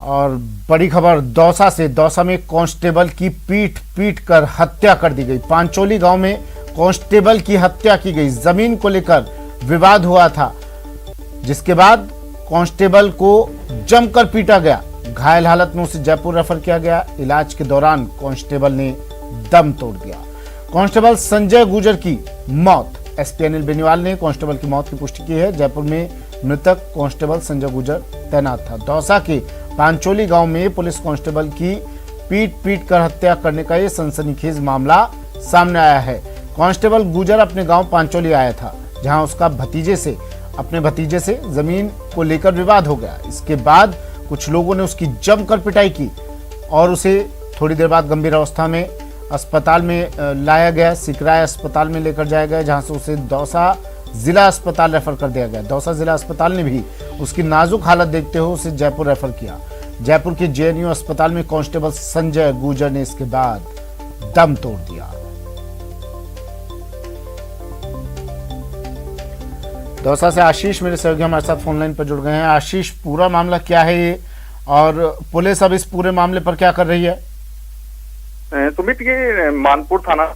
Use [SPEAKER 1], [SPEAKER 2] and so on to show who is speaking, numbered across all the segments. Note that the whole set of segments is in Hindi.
[SPEAKER 1] और बड़ी खबर दौसा से। दौसा में कांस्टेबल की पीट पीट कर हत्या कर दी गई। पांचोली गांव में कांस्टेबल की हत्या की गई। जमीन को लेकर विवाद हुआ था, जिसके बाद कांस्टेबल को जमकर पीटा गया। घायल हालत में उसे जयपुर रेफर किया गया। इलाज के दौरान कांस्टेबल ने दम तोड़ दिया। कांस्टेबल संजय गुर्जर की मौत। एसपी अनिल बेनीवाल ने कांस्टेबल की मौत की पुष्टि की है। जयपुर में मृतक कांस्टेबल संजय गुर्जर तैनात था। दौसा के पांचोली गांव में पुलिस कांस्टेबल की पीट पीट कर हत्या करने का यह सनसनीखेज मामला सामने आया है। कांस्टेबल गुर्जर अपने गांव पांचोली आया था, जहां उसका अपने भतीजे से जमीन को लेकर विवाद हो गया। इसके बाद कुछ लोगों ने उसकी जमकर पिटाई की और उसे थोड़ी देर बाद गंभीर अवस्था में अस्पताल में लाया गया। सिकराय अस्पताल में लेकर जाया गया, जहां से उसे दौसा जिला अस्पताल रेफर कर दिया गया। दौसा जिला अस्पताल ने भी उसकी नाजुक हालत देखते हुए उसे जयपुर रेफर किया। जयपुर के जेएनयू अस्पताल में कांस्टेबल संजय गुर्जर ने इसके बाद दम तोड़ दिया। दौसा से आशीष मेरे सहयोगी हमारे साथ फोन लाइन पर जुड़ गए हैं। आशीष, पूरा मामला क्या है ये और पुलिस अब इस पूरे मामले पर क्या कर रही है?
[SPEAKER 2] सुमित, ये मानपुर थाना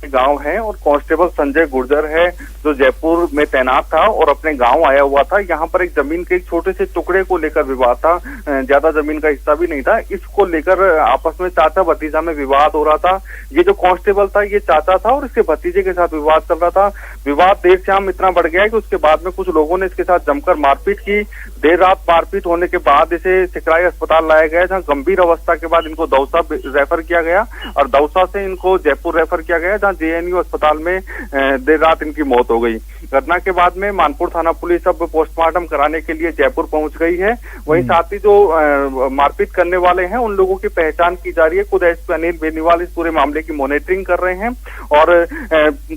[SPEAKER 2] गांव है और कांस्टेबल संजय गुर्जर है जो जयपुर में तैनात था और अपने गांव आया हुआ था। यहाँ पर एक जमीन के एक छोटे से टुकड़े को लेकर विवाद था। ज्यादा जमीन का हिस्सा भी नहीं था। इसको लेकर आपस में चाचा भतीजा में विवाद हो रहा था। ये जो कांस्टेबल था ये चाचा था और इसके भतीजे के साथ विवाद चल रहा था। विवाद देर शाम इतना बढ़ गया कि उसके बाद में कुछ लोगों ने इसके साथ जमकर मारपीट की। देर रात मारपीट होने के बाद इसे सिकराई अस्पताल लाया गया, जहाँ गंभीर अवस्था के बाद इनको दौसा रेफर किया गया और दौसा से इनको जयपुर रेफर किया गया, जहाँ जेएनयू अस्पताल में देर रात इनकी मौत हो गई। घटना के बाद में मानपुर थाना पुलिस अब पोस्टमार्टम कराने के लिए जयपुर पहुंच गई है। वहीं साथ ही जो मारपीट करने वाले हैं उन लोगों की पहचान की जा रही है। खुद एसपी अनिल बेनीवाल इस पूरे मामले की मॉनिटरिंग कर रहे हैं और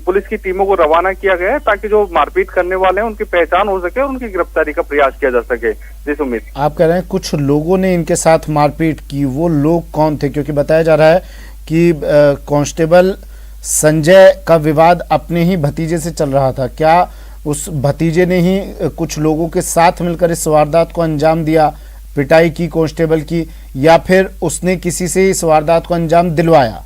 [SPEAKER 2] पुलिस की टीमों को रवाना किया गया है ताकि जो मारपीट करने वाले हैं उनकी पहचान हो सके और उनकी गिरफ्तारी का प्रयास किया जा सके। जी सुमित,
[SPEAKER 1] आप कह रहे हैं कुछ लोगों ने इनके साथ मारपीट की, वो लोग कौन थे? क्योंकि बताया जा रहा है कि कांस्टेबल संजय का विवाद अपने ही भतीजे से चल रहा था। क्या उस भतीजे ने ही कुछ लोगों के साथ मिलकर इस वारदात को अंजाम दिया, पिटाई की कांस्टेबल की, या फिर उसने किसी से इस वारदात को अंजाम दिलवाया?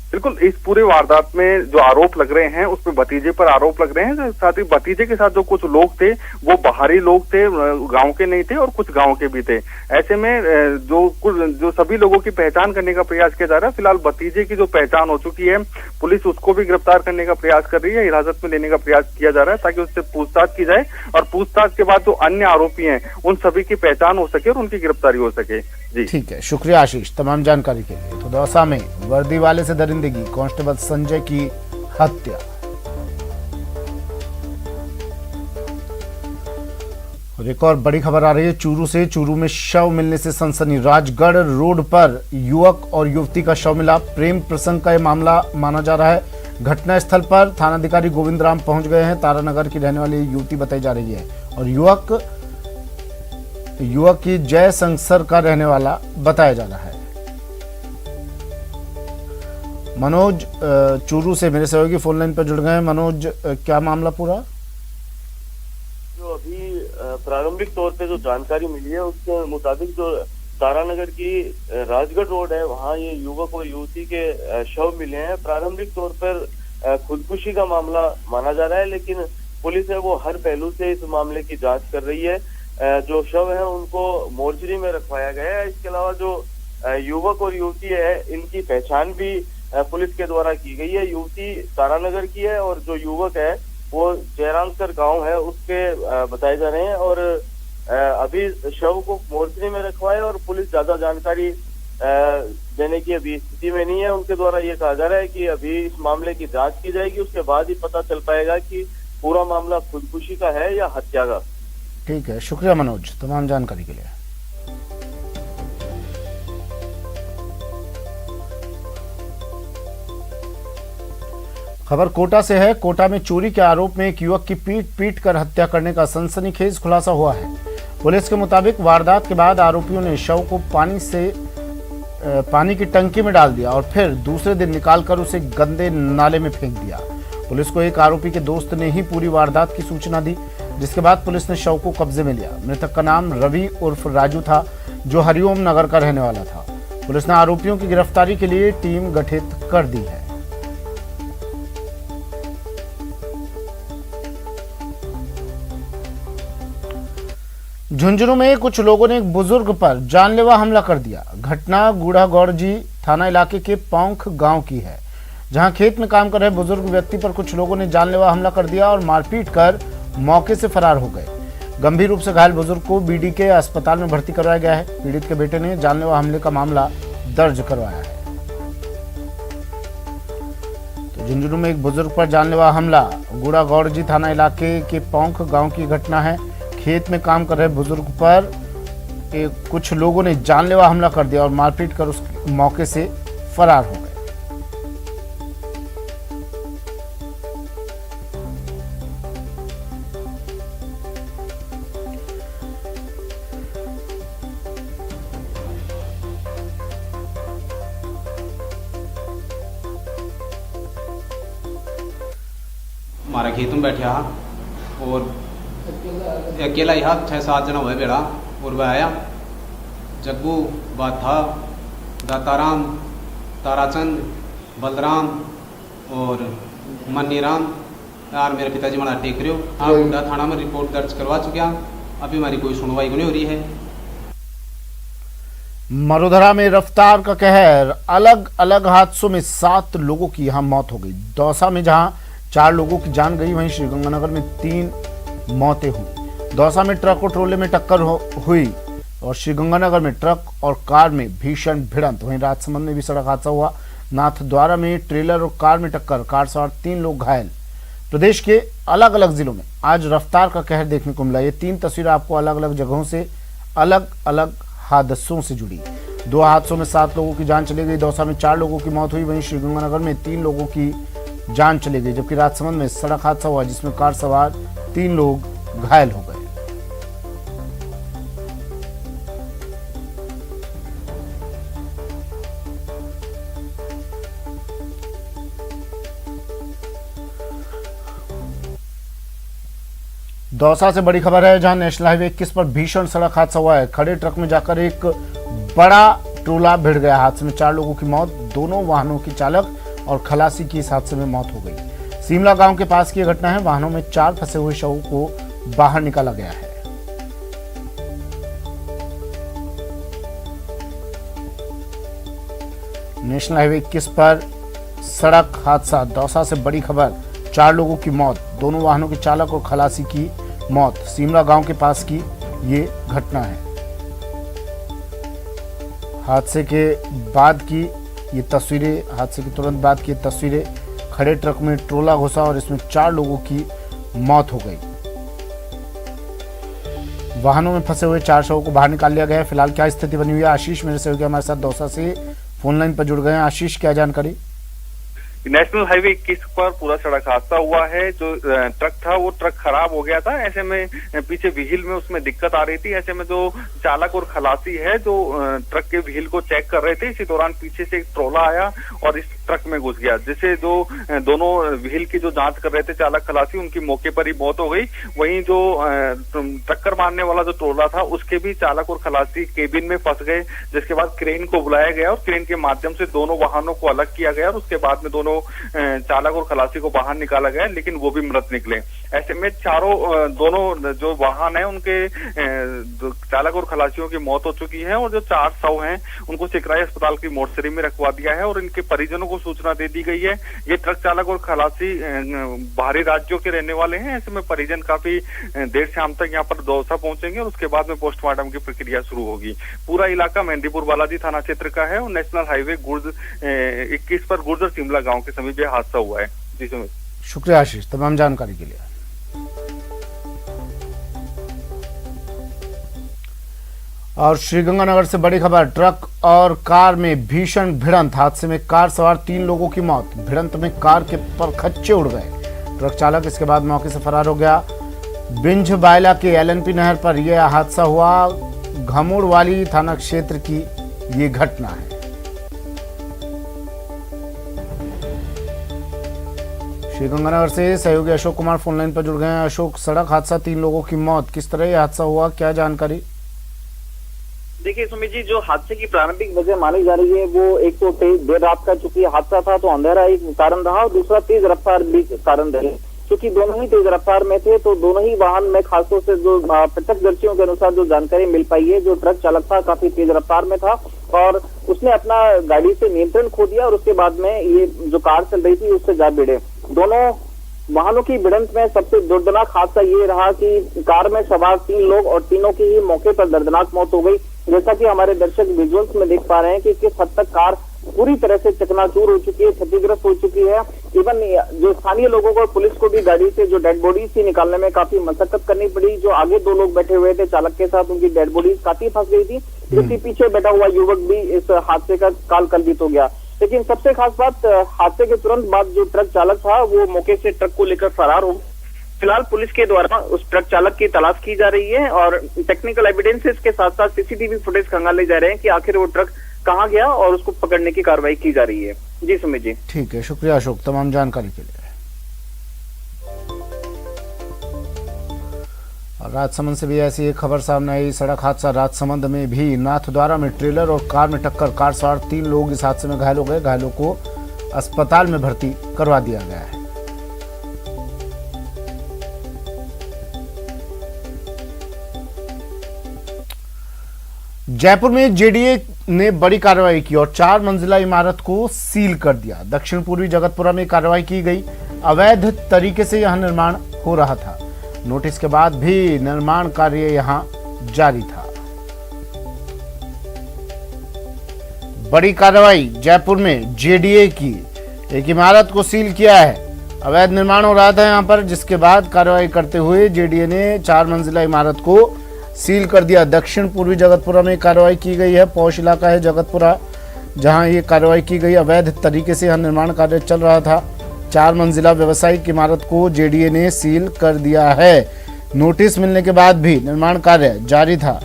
[SPEAKER 2] बिल्कुल, इस पूरे वारदात में जो आरोप लग रहे हैं उसमें भतीजे पर आरोप लग रहे हैं। साथ ही भतीजे के साथ जो कुछ लोग थे वो बाहरी लोग थे, गांव के नहीं थे और कुछ गांव के भी थे। ऐसे में जो सभी लोगों की पहचान करने का प्रयास किया जा रहा है। फिलहाल भतीजे की जो पहचान हो चुकी है, पुलिस उसको भी गिरफ्तार करने का प्रयास कर रही है। हिरासत में लेने का प्रयास किया जा रहा है ताकि उससे पूछताछ की जाए और पूछताछ के बाद जो अन्य आरोपी हैं उन सभी की पहचान हो सके और उनकी गिरफ्तारी हो सके। जी
[SPEAKER 1] ठीक है, शुक्रिया आशीष तमाम जानकारी के लिए। तो दौसा में वर्दी वाले से दरिंदगी, कांस्टेबल संजय की हत्या। और एक और बड़ी खबर आ रही है चूरू से। चूरू में शव मिलने से सनसनी। राजगढ़ रोड पर युवक और युवती का शव मिला। प्रेम प्रसंग का यह मामला माना जा रहा है। घटना स्थल पर थानाधिकारी गोविंद राम पहुंच गए हैं। तारानगर की रहने वाली युवती बताई जा रही है और युवक की जय संसर का रहने वाला बताया जा रहा है। मनोज चूरू से मेरे सहयोगी फोन लाइन पर जुड़ गए हैं। मनोज, क्या मामला पूरा?
[SPEAKER 3] जो अभी प्रारंभिक तौर पे जो जानकारी मिली है उसके मुताबिक जो तारानगर की राजगढ़ रोड है वहाँ ये युवक और युवती के शव मिले हैं। प्रारंभिक तौर पर खुदकुशी का मामला माना जा रहा है, लेकिन पुलिस है वो हर पहलू से इस मामले की जांच कर रही है। जो शव है उनको मोर्चरी में रखवाया गया है। इसके अलावा जो युवक और युवती है इनकी पहचान भी पुलिस के द्वारा की गई है। युवती तारानगर की है और जो युवक है वो जयरामसर गांव है उसके बताए जा रहे हैं और अभी शव को मोर्चरी में रखवाया और पुलिस ज्यादा जानकारी देने की अभी स्थिति में नहीं है। उनके द्वारा ये कहा जा रहा है कि अभी इस मामले की जांच की जाएगी, उसके बाद ही पता चल पाएगा कि पूरा मामला खुदकुशी का है या हत्या का।
[SPEAKER 1] ठीक है, शुक्रिया मनोज तमाम जानकारी के लिए। खबर कोटा से है। कोटा में चोरी के आरोप में एक युवक की पीट पीट कर हत्या करने का सनसनीखेज खुलासा हुआ है। पुलिस के मुताबिक वारदात के बाद आरोपियों ने शव को पानी की टंकी में डाल दिया और फिर दूसरे दिन निकालकर उसे गंदे नाले में फेंक दिया। पुलिस को एक आरोपी के दोस्त ने ही पूरी वारदात की सूचना दी, जिसके बाद पुलिस ने शव को कब्जे में लिया। मृतक का नाम रवि उर्फ राजू था। जो हरिओम नगर का रहने वाला था। पुलिस ने आरोपियों की गिरफ्तारी के लिए टीम गठित कर दी है। झुंझुनू में कुछ लोगों ने एक बुजुर्ग पर जानलेवा हमला कर दिया। घटना गूढ़ागौड़जी थाना इलाके के पौंख गांव की है, जहां खेत में काम कर रहे बुजुर्ग व्यक्ति पर कुछ लोगों ने जानलेवा हमला कर दिया और मारपीट कर मौके से फरार हो गए। गंभीर रूप से घायल बुजुर्ग को बीडी के अस्पताल में भर्ती करवाया गया है। पीड़ित के बेटे ने जानलेवा हमले का मामला दर्ज करवाया है। तो झुंझुनू में एक बुजुर्ग पर जानलेवा हमला, गूढ़ागौड़जी थाना इलाके के पौंख गांव की घटना है। खेत में काम कर रहे बुजुर्ग पर कुछ लोगों ने जानलेवा हमला कर दिया और मारपीट कर उस मौके से फरार हो गए।
[SPEAKER 4] हमारा खेत में बैठा और अकेला ही 6-7 जना हुए बेड़ा और वह आया जग्गू बात था दाताराम, ताराचंद, बलराम और मन्नीराम यार मेरे पिताजी हमारा टेक रहे हो। हाँ गुड्डा थाना में रिपोर्ट दर्ज करवा चुका, अभी हमारी कोई सुनवाई नहीं हो रही है।
[SPEAKER 1] मरोधरा में रफ्तार का कहर, अलग अलग हादसों में 7 लोगों की यहां मौत हो गई। दौसा में जहां 4 लोगों की जान गई, वहीं श्रीगंगानगर में 3 मौतें हुई। दौसा में ट्रक और ट्रोले में टक्कर हुई और श्रीगंगानगर में ट्रक और कार में भीषण भिड़ंत। वहीं राजसमंद में भी सड़क हादसा हुआ। नाथद्वारा में ट्रेलर और कार में टक्कर, कार सवार 3 लोग घायल। प्रदेश के अलग अलग जिलों में आज रफ्तार का कहर देखने को मिला। ये 3 तस्वीरें आपको अलग अलग जगहों से अलग अलग हादसों से जुड़ी। 2 हादसों में 7 लोगों की जान चली गई। दौसा में 4 लोगों की मौत हुई, वहीं श्रीगंगानगर में 3 लोगों की जान चली गई, जबकि राजसमंद में सड़क हादसा हुआ जिसमें कार सवार 3 लोग घायल हो गए। दौसा से बड़ी खबर है, जहां नेशनल हाईवे 21 पर भीषण सड़क हादसा हुआ है। खड़े ट्रक में जाकर एक बड़ा ट्रोला भिड़ गया। हादसे में 4 लोगों की मौत, दोनों वाहनों की चालक और खलासी की इस हादसे में मौत हो गई। सीमला गांव के पास की घटना है। वाहनों में 4 फंसे हुए शवों को बाहर निकाला गया है। नेशनल हाईवे 21 पर सड़क हादसा, दौसा से बड़ी खबर, 4 लोगों की मौत, दोनों वाहनों के चालक और खलासी की मौत। सीमला गांव के पास की ये घटना है। हादसे के बाद की ये तस्वीरें, हादसे के तुरंत बाद की तस्वीरें। खड़े ट्रक में ट्रोला घुसा और इसमें 4 लोगों की मौत हो गई। वाहनों में फंसे हुए 4 शवों को बाहर निकाल लिया गया है। फिलहाल क्या स्थिति बनी हुई है, आशीष मेरे सहयोगी हमारे साथ दौसा से फोन लाइन पर जुड़ गए हैं। आशीष, क्या जानकारी?
[SPEAKER 2] नेशनल हाईवे 21 पर पूरा सड़क हादसा हुआ है। जो ट्रक था वो ट्रक खराब हो गया था। ऐसे में पीछे व्हील में उसमें दिक्कत आ रही थी। ऐसे में जो चालक और खलासी है जो ट्रक के व्हील को चेक कर रहे थे, इसी दौरान पीछे से एक ट्रोला आया और इस ट्रक में घुस गया, जिससे जो दोनों व्हील की जो जांच कर रहे थे चालक खलासी, उनकी मौके पर ही मौत हो गई। वहीं जो टक्कर मारने वाला जो ट्रोला था उसके भी चालक और खलासी केबिन में फंस गए, जिसके बाद क्रेन को बुलाया गया और क्रेन के माध्यम से दोनों वाहनों को अलग किया गया और उसके बाद में दोनों चालक और खलासी को बाहर निकाला गया, लेकिन वो भी मृत निकले। ऐसे में दोनों जो वाहन है उनके चालक और खलासियों की मौत हो चुकी है और जो 4 शव हैं उनको सिकराई अस्पताल की मोर्चरी में रखवा दिया है और इनके परिजनों को सूचना दे दी गई है। ये ट्रक चालक और खलासी बाहरी राज्यों के रहने वाले हैं। ऐसे में परिजन काफी देर शाम तक यहाँ पर दौसा पहुंचेंगे और उसके बाद में पोस्टमार्टम की प्रक्रिया शुरू होगी। पूरा इलाका मेहंदीपुर बालाजी थाना क्षेत्र का है और नेशनल हाईवे 21 पर गुर्जर शिमला गांव के समीप यह हादसा हुआ है। जी सुमित,
[SPEAKER 1] शुक्रिया आशीष तमाम जानकारी के लिए। और श्रीगंगानगर से बड़ी खबर, ट्रक और कार में भीषण भिड़ंत। हादसे में कार सवार 3 लोगों की मौत। भिड़ंत में कार के परखच्चे उड़ गए। ट्रक चालक इसके बाद मौके से फरार हो गया। बिंझ बायला के एलएनपी नहर पर यह हादसा हुआ। घमुड़वाली थाना क्षेत्र की ये घटना है। श्रीगंगानगर से सहयोगी अशोक कुमार फोन लाइन पर जुड़ गए हैं। अशोक, सड़क हादसा, 3 लोगों की मौत, किस तरह यह हादसा हुआ, क्या जानकारी?
[SPEAKER 5] देखिए सुमित जी, जो हादसे की प्रारंभिक वजह मानी जा रही है वो एक तो देर रात का चूंकि हादसा था तो अंधेरा एक कारण रहा और दूसरा तेज रफ्तार भी कारण रही। क्योंकि दोनों ही तेज रफ्तार में थे तो दोनों ही वाहन में खासतौर से जो प्रत्यक्षदर्शियों के अनुसार जो जानकारी मिल पाई है, जो ट्रक चालक था काफी तेज रफ्तार में था और उसने अपना गाड़ी से नियंत्रण खो दिया और उसके बाद में ये जो कार चल रही थी उससे जा भिड़े। दोनों वाहनों की भिड़ंत में सबसे दर्दनाक हादसा ये रहा कि कार में सवार 3 लोग और तीनों की ही मौके पर दर्दनाक मौत हो गई। जैसा कि हमारे दर्शक विजुअल्स में देख पा रहे हैं कि किस हद तक कार पूरी तरह से चकनाचूर हो चुकी है, क्षतिग्रस्त हो चुकी है। इवन जो स्थानीय लोगों को, पुलिस को भी गाड़ी से जो डेड बॉडीज थी निकालने में काफी मशक्कत करनी पड़ी। जो आगे 2 लोग बैठे हुए थे चालक के साथ, उनकी डेड बॉडीज काफी फंस गई थी, जबकि पीछे बैठा हुआ युवक भी इस हादसे का काल कल्पित हो गया। लेकिन सबसे खास बात, हादसे के तुरंत बाद जो ट्रक चालक था वो मौके से ट्रक को लेकर फरार हो। फिलहाल पुलिस के द्वारा उस ट्रक चालक की तलाश की जा रही है और टेक्निकल एविडेंसेस के साथ साथ सीसीटीवी फुटेज खंगाले जा रहे हैं कि आखिर वो ट्रक कहां गया और उसको पकड़ने की कार्रवाई की जा रही है। जी सुमित जी।
[SPEAKER 1] ठीक है, शुक्रिया अशोक तमाम जानकारी के लिए। और राजसमंद से भी ऐसी एक खबर सामने आई। सड़क हादसा राजसमंद में भी नाथद्वारा में ट्रेलर और कार में टक्कर, कार सवार 3 लोग इस हादसे में घायल हो गए। घायलों को अस्पताल में भर्ती करवा दिया गया है। जयपुर में जेडीए ने बड़ी कार्रवाई की और 4 मंजिला इमारत को सील कर दिया। दक्षिण पूर्वी जगतपुरा में कार्रवाई की गई। अवैध तरीके से यहां निर्माण हो रहा था। नोटिस के बाद भी निर्माण कार्य यहां जारी था। बड़ी कार्रवाई जयपुर में जेडीए की, एक इमारत को सील किया है। अवैध निर्माण हो रहा था यहां पर, जिसके बाद कार्रवाई करते हुए जेडीए ने 4 मंजिला इमारत को सील कर दिया। दक्षिण पूर्वी जगतपुरा में कार्रवाई की गई है। पौष इलाका है जगतपुरा, जहां ये कार्रवाई की गई। अवैध तरीके से यहां निर्माण कार्य चल रहा था। 4 मंजिला व्यवसायिक इमारत को जेडीए ने सील कर दिया है। नोटिस मिलने के बाद भी निर्माण कार्य जारी था,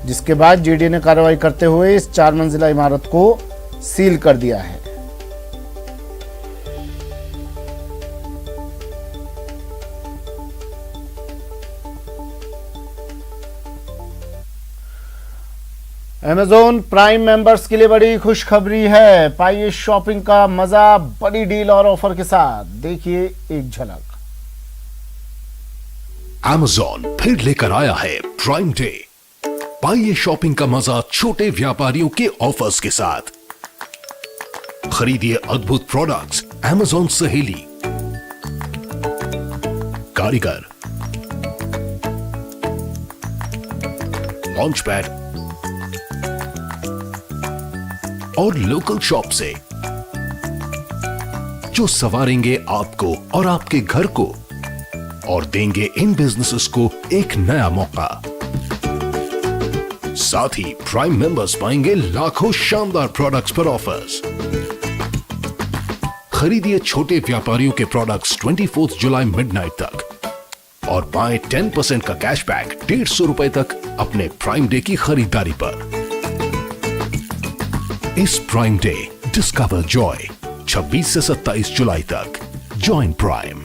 [SPEAKER 1] जिसके बाद जेडीए ने कार्रवाई करते हुए इस 4 मंजिला इमारत को सील कर दिया है। Amazon प्राइम मेंबर्स के लिए बड़ी खुशखबरी है। पाइए शॉपिंग का मजा बड़ी डील और ऑफर के साथ। देखिए एक झलक।
[SPEAKER 6] Amazon फिर लेकर आया है प्राइम डे। पाइए शॉपिंग का मजा छोटे व्यापारियों के ऑफर्स के साथ। खरीदिए अद्भुत प्रोडक्ट्स Amazon सहेली, कारीगर, लॉन्च पैड और लोकल शॉप से, जो सवारेंगे आपको और आपके घर को और देंगे इन बिजनेसेस को एक नया मौका। साथ ही प्राइम मेंबर्स पाएंगे लाखों शानदार प्रोडक्ट्स पर ऑफर्स। खरीदिए छोटे व्यापारियों के प्रोडक्ट्स 24 जुलाई मिडनाइट तक और पाएं 10% का कैशबैक 150 रुपए तक अपने प्राइम डे की खरीदारी पर। इस प्राइम डे डिस्कवर जॉय 26 से 27 जुलाई तक। Join prime.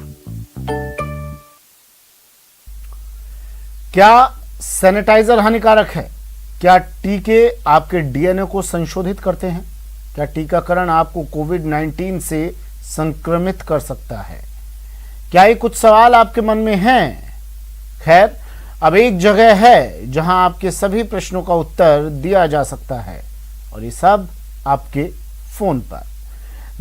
[SPEAKER 1] क्या सैनिटाइजर हानिकारक है? क्या टीके आपके डीएनए को संशोधित करते हैं? क्या टीकाकरण आपको कोविड-19 से संक्रमित कर सकता है? क्या ये कुछ सवाल आपके मन में हैं? खैर, अब एक जगह है जहां आपके सभी प्रश्नों का उत्तर दिया जा सकता है, और ये सब आपके फोन पर।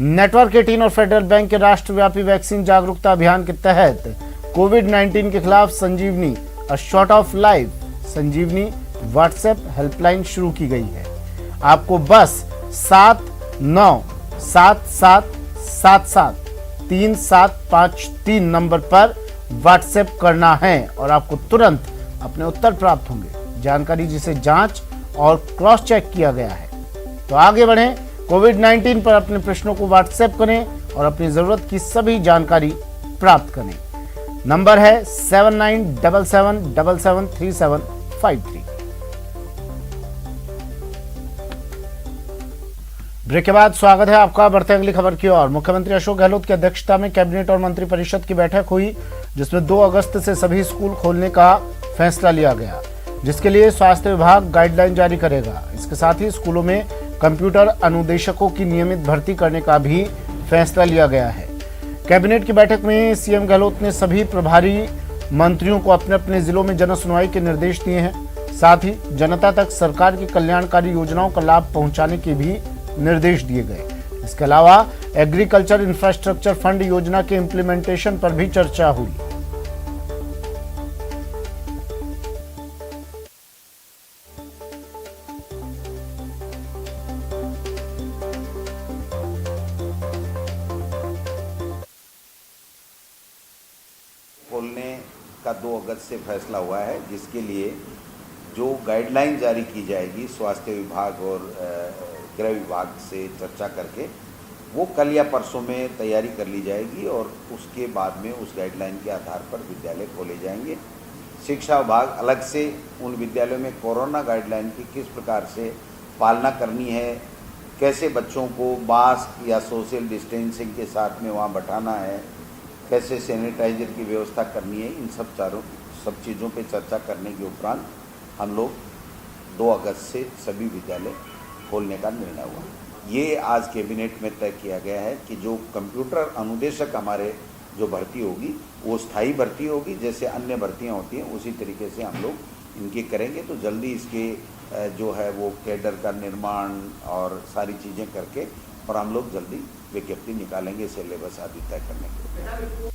[SPEAKER 1] नेटवर्क 18 और फेडरल बैंक के राष्ट्रव्यापी वैक्सीन जागरूकता अभियान के तहत कोविड-19 के खिलाफ Sanjeevani a shot of life Sanjeevani WhatsApp helpline शुरू की गई है। आपको बस 7977773753 नंबर पर व्हाट्सएप करना है और आपको तुरंत अपने उत्तर प्राप्त होंगे। जानकारी जिसे जांच और क्रॉस चेक किया गया है। तो आगे बढ़ें, कोविड-19 पर अपने प्रश्नों को व्हाट्सएप करें और अपनी जरूरत की सभी जानकारी प्राप्त करें। नंबर है 7977773753। ब्रेक के बाद स्वागत है आपका। बढ़ते अगली खबर की ओर। मुख्यमंत्री अशोक गहलोत की अध्यक्षता में कैबिनेट और मंत्रिपरिषद की बैठक हुई, जिसमें 2 अगस्त से सभी स्कूल खोलने का फैसला लिया गया। जिसके लिए स्वास्थ्य विभाग गाइडलाइन जारी करेगा। इसके साथ ही स्कूलों में कंप्यूटर अनुदेशकों की नियमित भर्ती करने का भी फैसला लिया गया है। कैबिनेट की बैठक में सीएम गहलोत ने सभी प्रभारी मंत्रियों को अपने अपने जिलों में जन सुनवाई के निर्देश दिए हैं। साथ ही जनता तक सरकार की कल्याणकारी योजनाओं का लाभ पहुंचाने के भी निर्देश दिए गए। इसके अलावा एग्रीकल्चर इंफ्रास्ट्रक्चर फंड योजना के इम्प्लीमेंटेशन पर भी चर्चा हुई।
[SPEAKER 7] खोलने का 2 अगस्त से फैसला हुआ है, जिसके लिए जो गाइडलाइन जारी की जाएगी स्वास्थ्य विभाग और गृह विभाग से चर्चा करके वो कल या परसों में तैयारी कर ली जाएगी और उसके बाद में उस गाइडलाइन के आधार पर विद्यालय खोले जाएंगे। शिक्षा विभाग अलग से उन विद्यालयों में कोरोना गाइडलाइन की किस प्रकार से पालना करनी है, कैसे बच्चों को मास्क या सोशल डिस्टेंसिंग के साथ में वहाँ बैठाना है, कैसे सैनिटाइजर की व्यवस्था करनी है, इन सब चीज़ों पे चर्चा करने के उपरांत हम लोग 2 अगस्त से सभी विद्यालय खोलने का निर्णय हुआ। ये आज कैबिनेट में तय किया गया है कि जो कंप्यूटर अनुदेशक हमारे जो भर्ती होगी वो स्थायी भर्ती होगी, जैसे अन्य भर्तियां होती हैं उसी तरीके से हम लोग इनकी करेंगे। तो जल्दी इसके जो है वो कैडर का निर्माण और सारी चीज़ें करके और हम लोग जल्दी विज्ञप्ति निकालेंगे सिलेबस आदि तय करने के।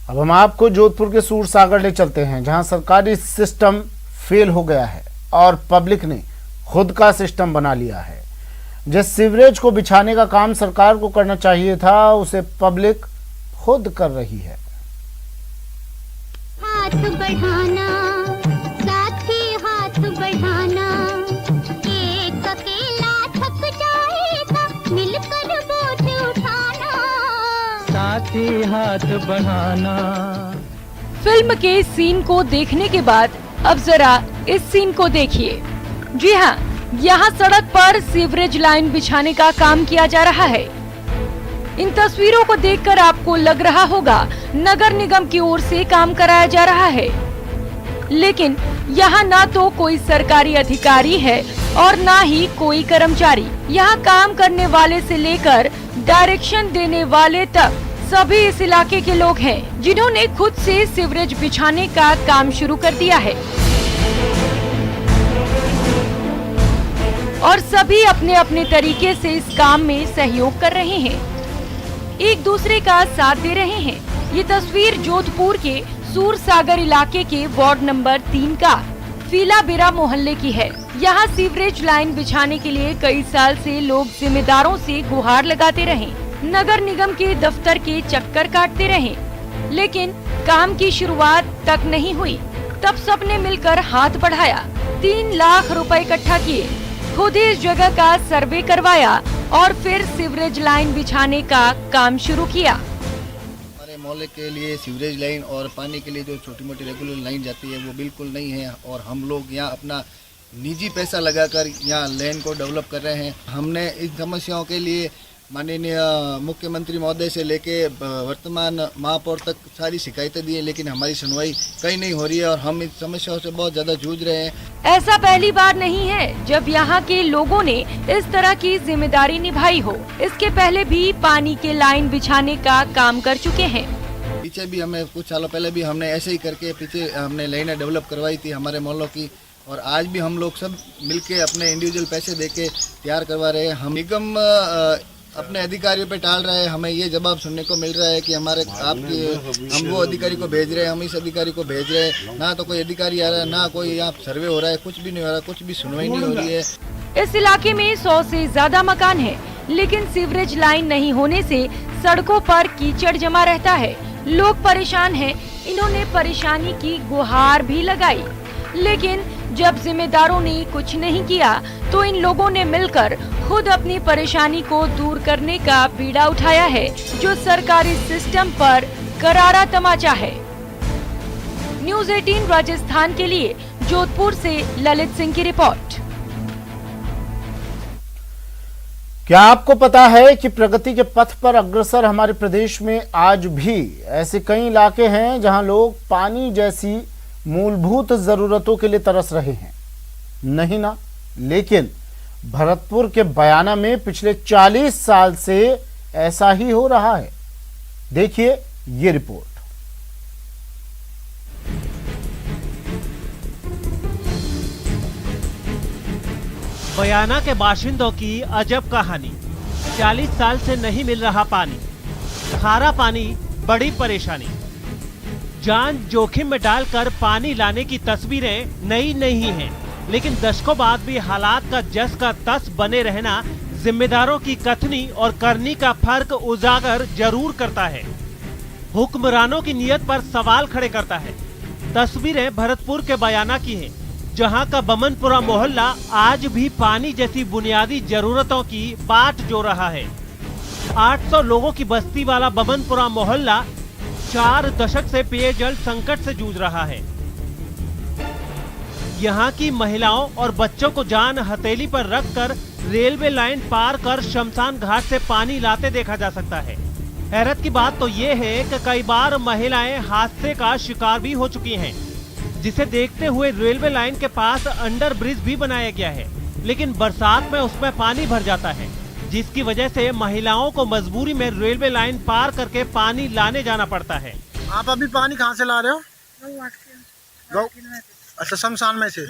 [SPEAKER 1] अब हम आपको जोधपुर के सूरसागर ले चलते हैं, जहां सरकारी सिस्टम फेल हो गया है और पब्लिक ने खुद का सिस्टम बना लिया है। जिस सीवरेज को बिछाने का काम सरकार को करना चाहिए था, उसे पब्लिक खुद कर रही है।
[SPEAKER 8] हाथ बढ़ाना, साथ ही हाथ बढ़ाना, एक अकेला थक जाएगा, मिलकर बोझ उठाना,
[SPEAKER 9] साथ ही हाथ बढ़ाना।
[SPEAKER 10] फिल्म के सीन को देखने के बाद अब जरा इस सीन को देखिए। जी हाँ, यहाँ सड़क पर सीवरेज लाइन बिछाने का काम किया जा रहा है। इन तस्वीरों को देखकर आपको लग रहा होगा नगर निगम की ओर से काम कराया जा रहा है, लेकिन यहाँ ना तो कोई सरकारी अधिकारी है और ना ही कोई कर्मचारी। यहाँ काम करने वाले से लेकर डायरेक्शन देने वाले तक सभी इस इलाके के लोग हैं, जिन्होंने खुद से सीवरेज बिछाने का काम शुरू कर दिया है और सभी अपने अपने तरीके से इस काम में सहयोग कर रहे हैं, एक दूसरे का साथ दे रहे हैं। ये तस्वीर जोधपुर के सूरसागर इलाके के वार्ड नंबर 3 का फीलाबिरा मोहल्ले की है। यहाँ सीवरेज लाइन बिछाने के लिए कई साल से लोग जिम्मेदारों से गुहार लगाते रहे, नगर निगम के दफ्तर के चक्कर काटते रहे, लेकिन काम की शुरुआत तक नहीं हुई। तब सबने मिलकर हाथ बढ़ाया, 3 लाख रुपए इकट्ठा किए, खुद ही इस जगह का सर्वे करवाया और फिर सीवरेज लाइन बिछाने का काम शुरू किया।
[SPEAKER 11] हमारे मोहल्ले के लिए सीवरेज लाइन और पानी के लिए जो छोटी मोटी रेगुलर लाइन जाती है वो बिल्कुल नहीं है और हम लोग यहाँ अपना निजी पैसा लगाकर यहाँ लाइन को डेवलप कर रहे हैं। हमने इन समस्याओं के लिए माननीय मुख्यमंत्री महोदय से लेके वर्तमान महापौर तक सारी शिकायतें दी है, लेकिन हमारी सुनवाई कहीं नहीं हो रही है और हम इस समस्याओं से बहुत ज्यादा जूझ रहे हैं।
[SPEAKER 10] ऐसा पहली बार नहीं है जब यहाँ के लोगों ने इस तरह की जिम्मेदारी निभाई हो। इसके पहले भी पानी के लाइन बिछाने का काम कर चुके हैं।
[SPEAKER 11] पीछे भी हमें कुछ सालों पहले भी हमने ऐसे ही करके पीछे हमने लाइनें डेवलप करवाई थी हमारे मोहल्लों की, और आज भी हम लोग सब मिलके अपने इंडिविजुअल पैसे देके तैयार करवा रहे हैं। हम निगम अपने अधिकारियों पे टाल रहा है। हमें ये जवाब सुनने को मिल रहा है कि हमारे हम वो अधिकारी को भेज रहे हैं, हम इस अधिकारी को भेज रहे हैं, ना तो कोई अधिकारी आ रहा है, ना कोई यहाँ सर्वे हो रहा है, कुछ भी नहीं हो रहा, कुछ भी सुनवाई नहीं हो रही है।
[SPEAKER 10] इस इलाके में 100 से ज्यादा मकान है, लेकिन सीवरेज लाइन नहीं होने से सड़कों पर कीचड़ जमा रहता है, लोग परेशान हैं। इन्होंने परेशानी की गुहार भी लगाई, लेकिन जब जिम्मेदारों ने कुछ नहीं किया तो इन लोगों ने मिलकर खुद अपनी परेशानी को दूर करने का बीड़ा उठाया है, जो सरकारी सिस्टम पर करारा तमाचा है। न्यूज़ 18 राजस्थान के लिए जोधपुर से ललित सिंह की रिपोर्ट।
[SPEAKER 1] क्या आपको पता है कि प्रगति के पथ पर अग्रसर हमारे प्रदेश में आज भी ऐसे कई इलाके हैं जहां लोग पानी जैसी मूलभूत जरूरतों के लिए तरस रहे हैं, नहीं ना? लेकिन भरतपुर के बयाना में पिछले 40 साल से ऐसा ही हो रहा है। देखिए ये रिपोर्ट।
[SPEAKER 12] बयाना के बाशिंदों की अजब कहानी। 40 साल से नहीं मिल रहा पानी, खारा पानी बड़ी परेशानी। जान जोखिम में डालकर पानी लाने की तस्वीरें नई नहीं हैं, लेकिन दशकों बाद भी हालात का जस का तस बने रहना जिम्मेदारों की कथनी और करनी का फर्क उजागर जरूर करता है, हुक्मरानों की नीयत पर सवाल खड़े करता है। तस्वीरें भरतपुर के बयाना की हैं, जहां का बमनपुरा मोहल्ला आज भी पानी जैसी बुनियादी जरूरतों की बाट जो रहा है। 800 लोगों की बस्ती वाला बमनपुरा मोहल्ला 4 दशक से पेयजल संकट से जूझ रहा है। यहाँ की महिलाओं और बच्चों को जान हथेली पर रखकर रेलवे लाइन पार कर शमशान घाट से पानी लाते देखा जा सकता है। हैरत की बात तो ये है कि कई बार महिलाएं हादसे का शिकार भी हो चुकी हैं, जिसे देखते हुए रेलवे लाइन के पास अंडर ब्रिज भी बनाया गया है, लेकिन बरसात में उसमें पानी भर जाता है, जिसकी वजह से महिलाओं को मजबूरी में रेलवे लाइन पार करके पानी लाने जाना पड़ता है।
[SPEAKER 13] आप अभी पानी कहाँ से ला रहे हो? अच्छा, शमशान में से।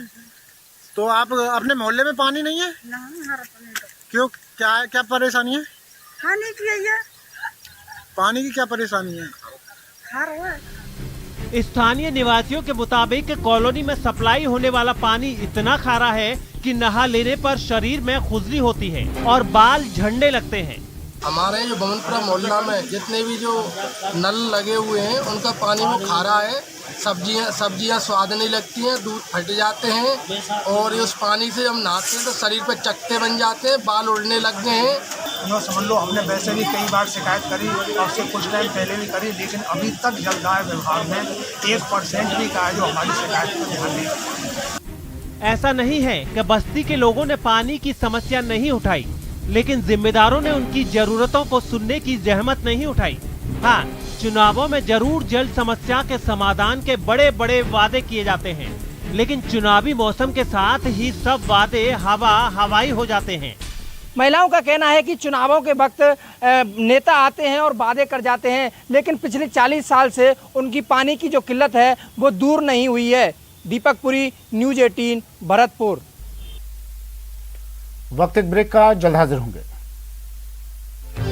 [SPEAKER 13] तो आप अपने मोहल्ले में पानी नहीं है? क्यों, क्या परेशानी है?
[SPEAKER 14] पानी की है।
[SPEAKER 13] पानी की क्या परेशानी है?
[SPEAKER 12] स्थानीय निवासियों के मुताबिक कॉलोनी में सप्लाई होने वाला पानी इतना खारा है कि नहा लेने पर शरीर में खुजली होती है और बाल झड़ने लगते हैं।
[SPEAKER 15] हमारे जो बमनपुरा मोहल्ला में जितने भी जो नल लगे हुए हैं उनका पानी वो खारा है, सब्जियां स्वाद नहीं लगती हैं, दूध फट जाते हैं और उस पानी से हम नहाते हैं तो शरीर पर चकत्ते बन जाते हैं, बाल उड़ने लग गए हैं।
[SPEAKER 13] यो समझ लो, हमने वैसे भी कई बार शिकायत करी और से कुछ टाइम पहले भी करी, लेकिन अभी तक जलदाय विभाग में 1% भी कहा जो हमारी शिकायत को ध्यान दे।
[SPEAKER 12] ऐसा नहीं है कि बस्ती के लोगों ने पानी की समस्या नहीं उठाई, लेकिन जिम्मेदारों ने उनकी जरूरतों को सुनने की जहमत नहीं उठाई। हाँ, चुनावों में जरूर जल समस्या के समाधान के बड़े बड़े वादे किए जाते हैं, लेकिन चुनावी मौसम के साथ ही सब वादे हवाई हो जाते हैं।
[SPEAKER 14] महिलाओं का कहना है कि चुनावों के वक्त नेता आते हैं और वादे कर जाते हैं, लेकिन पिछले 40 साल से उनकी पानी की जो किल्लत है वो दूर नहीं हुई है। दीपक पुरी, न्यूज़ 18, भरतपुर।
[SPEAKER 1] वक्त एक ब्रेक का, जल्द हाजिर होंगे।